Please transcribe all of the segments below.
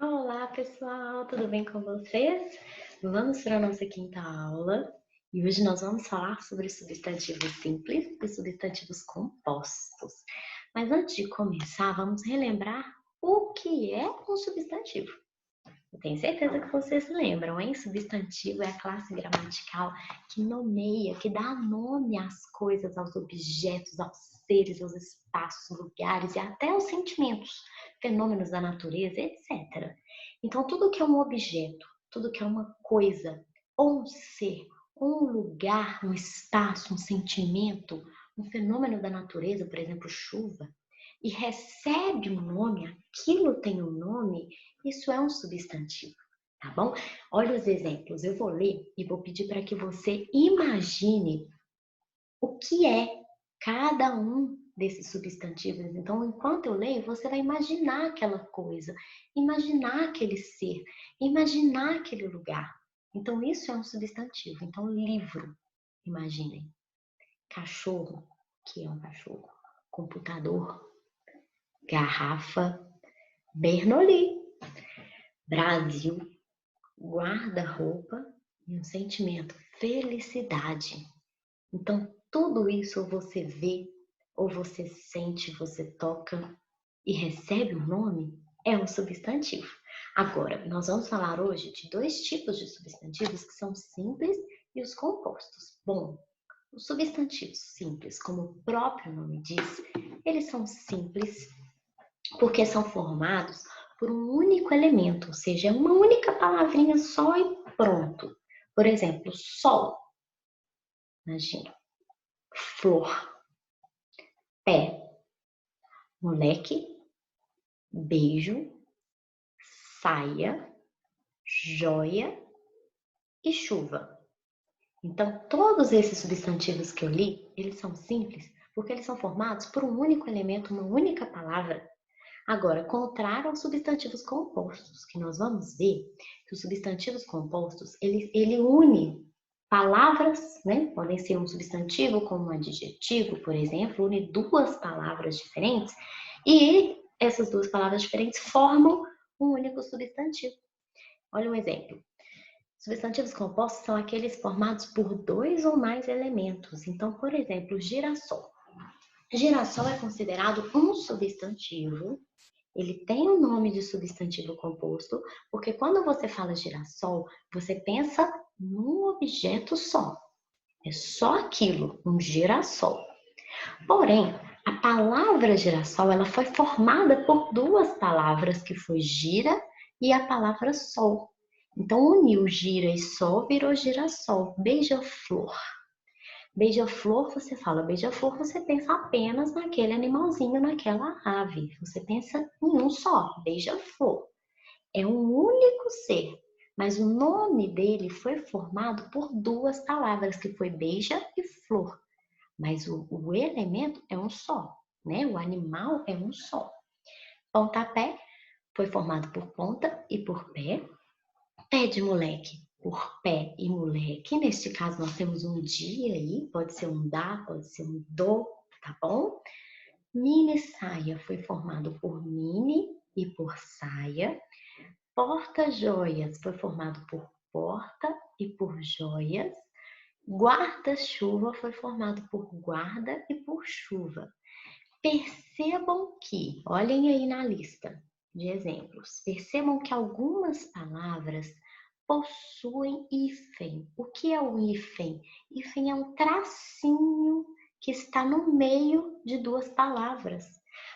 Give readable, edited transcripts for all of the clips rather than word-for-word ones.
Olá, pessoal, tudo bem com vocês? Vamos para a nossa quinta aula e hoje nós vamos falar sobre substantivos simples e substantivos compostos. Mas antes de começar, vamos relembrar o que é um substantivo. Eu tenho certeza que vocês lembram, hein? Substantivo é a classe gramatical que nomeia, que dá nome às coisas, aos objetos, aos seres, aos espaços, lugares e até aos sentimentos, fenômenos da natureza, etc. Então, tudo que é um objeto, tudo que é uma coisa, ou um ser, ou um lugar, um espaço, um sentimento, um fenômeno da natureza, por exemplo, chuva, e recebe um nome, aquilo tem um nome, isso é um substantivo, tá bom? Olha os exemplos, eu vou ler e vou pedir para que você imagine o que é cada um desses substantivos. Então, enquanto eu leio, você vai imaginar aquela coisa, imaginar aquele ser, imaginar aquele lugar. Então, isso é um substantivo. Então, livro, imaginem. Cachorro, que é um cachorro. Computador, garrafa, Bernoulli, Brasil, guarda-roupa e um sentimento, felicidade. Então, tudo isso ou você vê, ou você sente, você toca e recebe um nome, é um substantivo. Agora, nós vamos falar hoje de dois tipos de substantivos que são simples e os compostos. Bom, os substantivos simples, como o próprio nome diz, eles são simples porque são formados por um único elemento, ou seja, é uma única palavrinha só e pronto. Por exemplo, sol, imagina, flor, pé, moleque, beijo, saia, joia e chuva. Então, todos esses substantivos que eu li, eles são simples porque eles são formados por um único elemento, uma única palavra. Agora, contrário aos substantivos compostos, que nós vamos ver que os substantivos compostos, ele une palavras, né? Podem ser um substantivo como um adjetivo, por exemplo, une duas palavras diferentes e essas duas palavras diferentes formam um único substantivo. Olha um exemplo. Substantivos compostos são aqueles formados por dois ou mais elementos. Então, por exemplo, girassol. Girassol é considerado um substantivo. Ele tem o nome de substantivo composto, porque quando você fala girassol, você pensa num objeto só. É só aquilo, um girassol. Porém, a palavra girassol, ela foi formada por duas palavras, que foi gira e a palavra sol. Então, uniu gira e sol, virou girassol, beija-flor. Beija-flor, você fala beija-flor, você pensa apenas naquele animalzinho, naquela ave. Você pensa em um só, beija-flor. É um único ser, mas o nome dele foi formado por duas palavras, que foi beija e flor. Mas o elemento é um só, né? O animal é um só. Pontapé foi formado por ponta e por pé. Pé de moleque, por pé e moleque. Neste caso, nós temos um dia aí, pode ser um dá, pode ser um do, tá bom? Mini saia foi formado por mini e por saia. Porta-joias foi formado por porta e por joias. Guarda-chuva foi formado por guarda e por chuva. Percebam que, olhem aí na lista de exemplos, percebam que algumas palavras possuem hífen. O que é o hífen? Hífen é um tracinho que está no meio de duas palavras.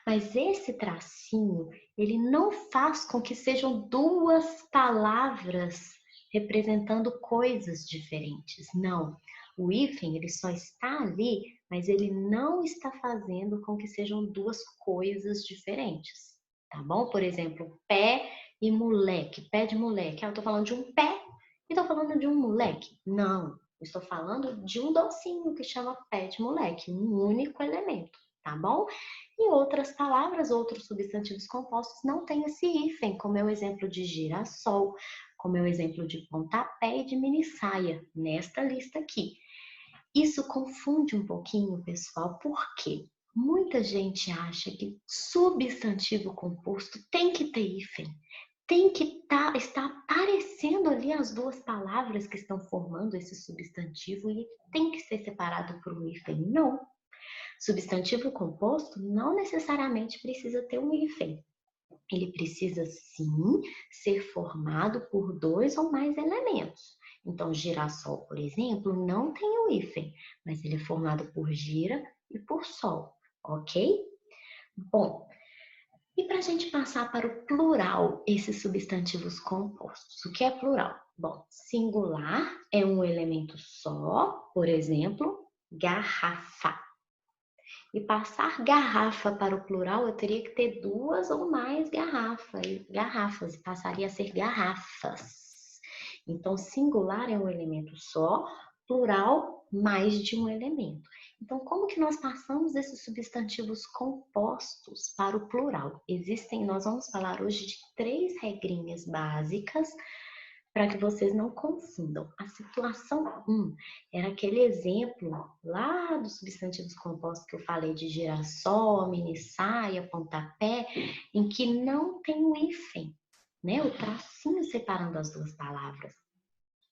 Mas esse tracinho, ele não faz com que sejam duas palavras representando coisas diferentes. Não. O hífen, ele só está ali, mas ele não está fazendo com que sejam duas coisas diferentes. Tá bom? Por exemplo, pé e moleque, pé de moleque. Ah, eu tô falando de um pé e tô falando de um moleque. Não, eu estou falando de um docinho que chama pé de moleque, um único elemento, tá bom? E outras palavras, outros substantivos compostos não têm esse hífen, como é o exemplo de girassol, como é o exemplo de pontapé e de mini saia, nesta lista aqui. Isso confunde um pouquinho, pessoal, porque muita gente acha que substantivo composto tem que ter hífen, tem que estar aparecendo ali as duas palavras que estão formando esse substantivo e tem que ser separado por um hífen. Não. Substantivo composto não necessariamente precisa ter um hífen. Ele precisa sim ser formado por dois ou mais elementos. Então, girassol, por exemplo, não tem o hífen, mas ele é formado por gira e por sol, ok? Bom, e para a gente passar para o plural, esses substantivos compostos, o que é plural? Bom, singular é um elemento só, por exemplo, garrafa. E passar garrafa para o plural, eu teria que ter duas ou mais garrafas, e passaria a ser garrafas. Então, singular é um elemento só, plural, mais de um elemento. Então, como que nós passamos esses substantivos compostos para o plural? Nós vamos falar hoje de 3 regrinhas básicas para que vocês não confundam. A situação 1 era aquele exemplo lá dos substantivos compostos que eu falei de girassol, mini saia, pontapé, em que não tem o hífen, né? O tracinho separando as duas palavras.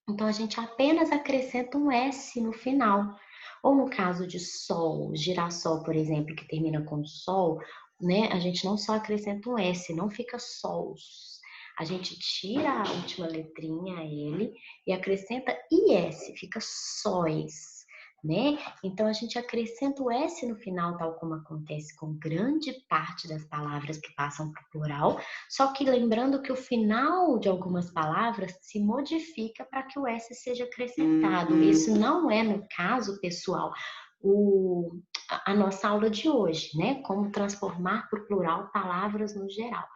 Então, a gente apenas acrescenta um S no final. Ou no caso de sol, girassol, por exemplo, que termina com sol, né? A gente não só acrescenta um S, não fica sols. A gente tira a última letrinha, L, e acrescenta IS, fica sóis, né? Então, a gente acrescenta o S no final, tal como acontece com grande parte das palavras que passam para o plural, só que lembrando que o final de algumas palavras se modifica para que o S seja acrescentado. Isso não é, no caso, pessoal, a nossa aula de hoje, né? Como transformar para o plural palavras no geral.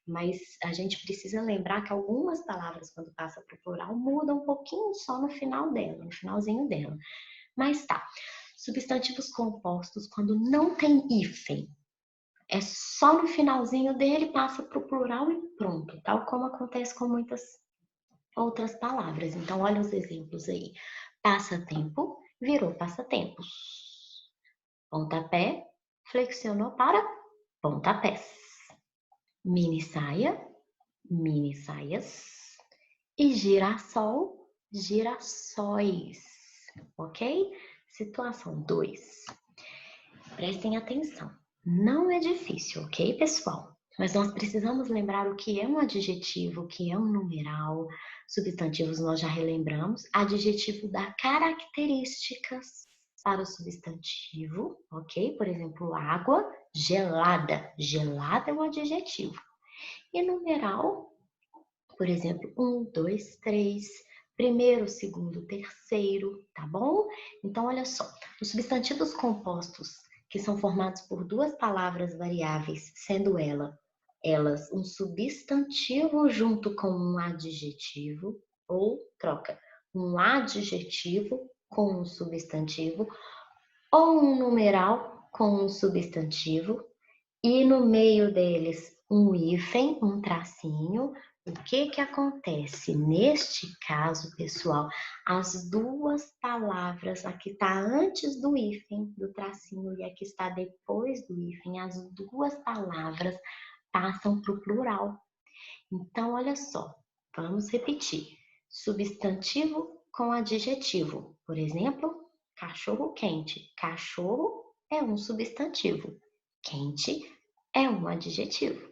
Mas a gente precisa lembrar que algumas palavras, quando passa para o plural, mudam um pouquinho só no final dela, no finalzinho dela. Mas tá, substantivos compostos, quando não tem hífen, é só no finalzinho dele, passa para o plural e pronto, tal como acontece com muitas outras palavras. Então, olha os exemplos aí. Passatempo virou passatempos. Pontapé flexionou para pontapés. Mini saia, mini saias. E girassol, girassóis. Ok? Situação 2. Prestem atenção. Não é difícil, ok, pessoal? Mas nós precisamos lembrar o que é um adjetivo, o que é um numeral. Substantivos nós já relembramos. Adjetivo dá características para o substantivo, ok? Por exemplo, água gelada. Gelada é um adjetivo. E numeral, por exemplo, 1, 2, 3, primeiro, segundo, terceiro, tá bom? Então, olha só, os substantivos compostos que são formados por duas palavras variáveis, sendo elas um substantivo junto com um adjetivo, ou troca, um adjetivo com um substantivo, ou um numeral com um substantivo, e no meio deles um hífen, um tracinho. O que que acontece? Neste caso, pessoal, as duas palavras, a que está antes do hífen, do tracinho, e a que está depois do hífen, as duas palavras passam para o plural. Então, olha só, vamos repetir. Substantivo com adjetivo. Por exemplo, cachorro quente. Cachorro é um substantivo. Quente é um adjetivo.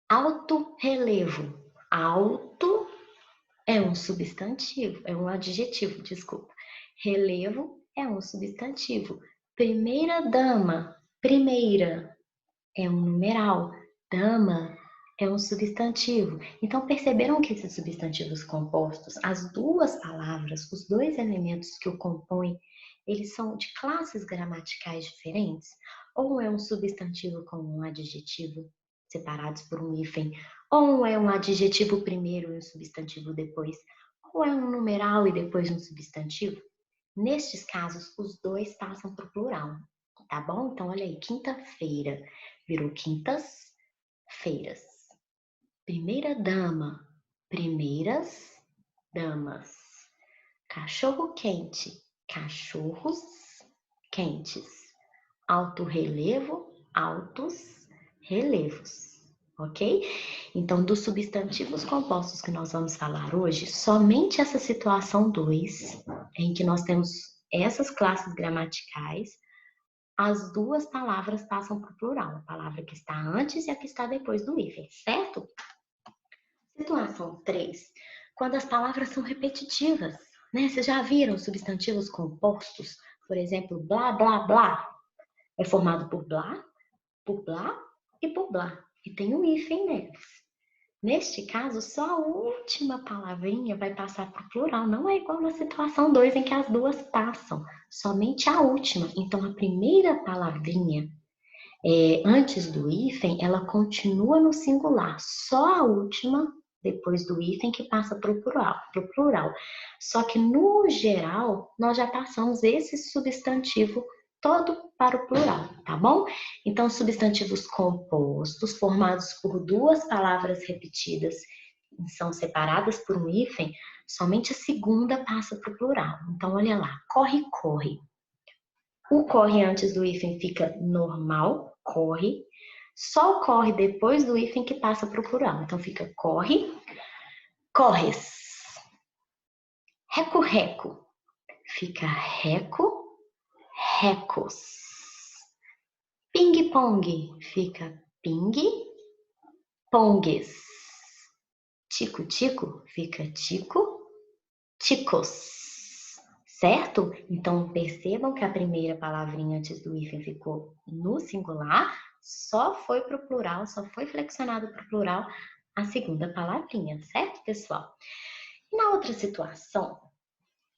Alto relevo. Alto é um substantivo, é um adjetivo, desculpa. Relevo é um substantivo. Primeira dama. Primeira é um numeral. Dama é um substantivo. Então, perceberam que esses substantivos compostos, as duas palavras, os dois elementos que o compõem, eles são de classes gramaticais diferentes? Ou é um substantivo com um adjetivo separados por um hífen? Ou é um adjetivo primeiro e um substantivo depois? Ou é um numeral e depois um substantivo? Nestes casos, os dois passam para o plural, tá bom? Então, olha aí, quinta-feira virou quintas-feiras. Primeira dama, primeiras damas. Cachorro quente, cachorros quentes. Alto relevo, altos relevos. ok? Então, dos substantivos compostos que nós vamos falar hoje, somente essa situação 2, em que nós temos essas classes gramaticais, as duas palavras passam para o plural, a palavra que está antes e a que está depois do hífen, certo? Situação 3, quando as palavras são repetitivas, né? Vocês já viram substantivos compostos? Por exemplo, blá, blá, blá. É formado por blá e por blá. E tem um hífen neles. Neste caso, só a última palavrinha vai passar para o plural. Não é igual na situação 2, em que as duas passam. Somente a última. Então, a primeira palavrinha, antes do hífen, ela continua no singular. Só a última, depois do hífen, que passa para o plural. Só que, no geral, nós já passamos esse substantivo todo para o plural, tá bom? Então, substantivos compostos, formados por duas palavras repetidas, são separadas por um hífen, somente a segunda passa para o plural. Então, olha lá, corre, corre. O corre antes do hífen fica normal, corre. Só o corre depois do hífen que passa para o plural. Então, fica corre, corres. Reco, reco. Fica reco, recos. Ping-pong, fica ping, pongues. Tico-tico, fica tico, ticos. Certo? Então, percebam que a primeira palavrinha antes do hífen ficou no singular, só foi para o plural, só foi flexionado para o plural a segunda palavrinha, certo, pessoal? E na outra situação,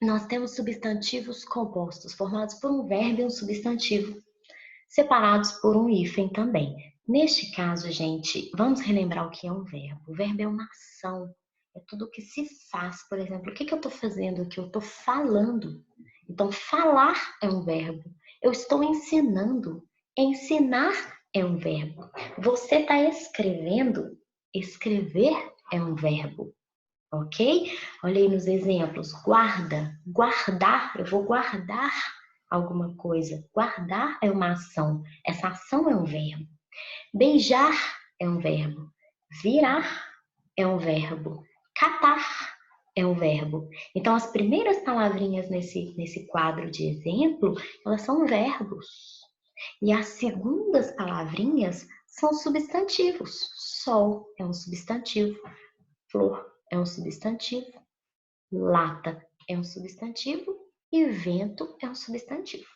nós temos substantivos compostos, formados por um verbo e um substantivo, separados por um hífen também. Neste caso, gente, vamos relembrar o que é um verbo. O verbo é uma ação, é tudo o que se faz. Por exemplo, o que eu estou fazendo aqui? Eu estou falando. Então, falar é um verbo. Eu estou ensinando. Ensinar é um verbo. Você está escrevendo. Escrever é um verbo. Ok? Olha aí nos exemplos. Guarda, guardar. Eu vou guardar alguma coisa. Guardar é uma ação. Essa ação é um verbo. Beijar é um verbo. Virar é um verbo. Catar é um verbo. Então, as primeiras palavrinhas nesse quadro de exemplo, elas são verbos. E as segundas palavrinhas são substantivos. Sol é um substantivo. Flor é um substantivo. Lata é um substantivo. E vento é um substantivo.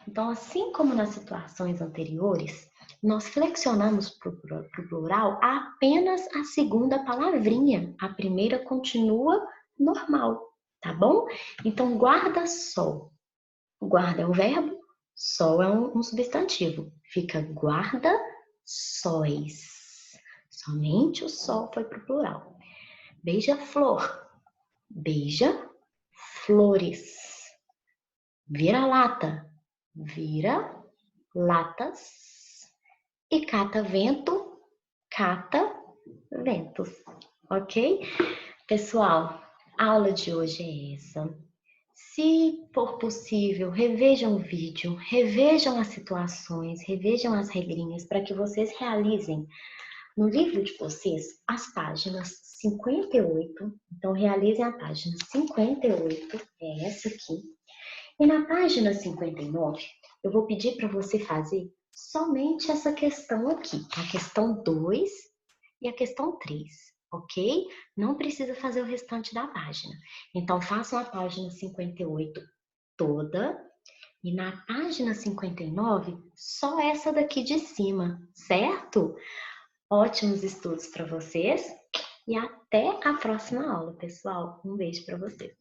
Então, assim como nas situações anteriores, nós flexionamos para o plural apenas a segunda palavrinha. A primeira continua normal, tá bom? Então, guarda-sol. Guarda é um verbo, sol é um substantivo. Fica guarda-sóis. Somente o sol foi para o plural. Beija-flor. Beija-flores. Vira-lata. Vira-latas. E cata-vento, cata-ventos. Ok? Pessoal, a aula de hoje é essa. Se for possível, revejam o vídeo, revejam as situações, revejam as regrinhas para que vocês realizem no livro de vocês as páginas 58. Então, realizem a página 58, é essa aqui. E na página 59, eu vou pedir para você fazer somente essa questão aqui, a questão 2 e a questão 3, ok? Não precisa fazer o restante da página. Então, façam a página 58 toda e na página 59, só essa daqui de cima, certo? Ótimos estudos para vocês e até a próxima aula, pessoal. Um beijo para vocês.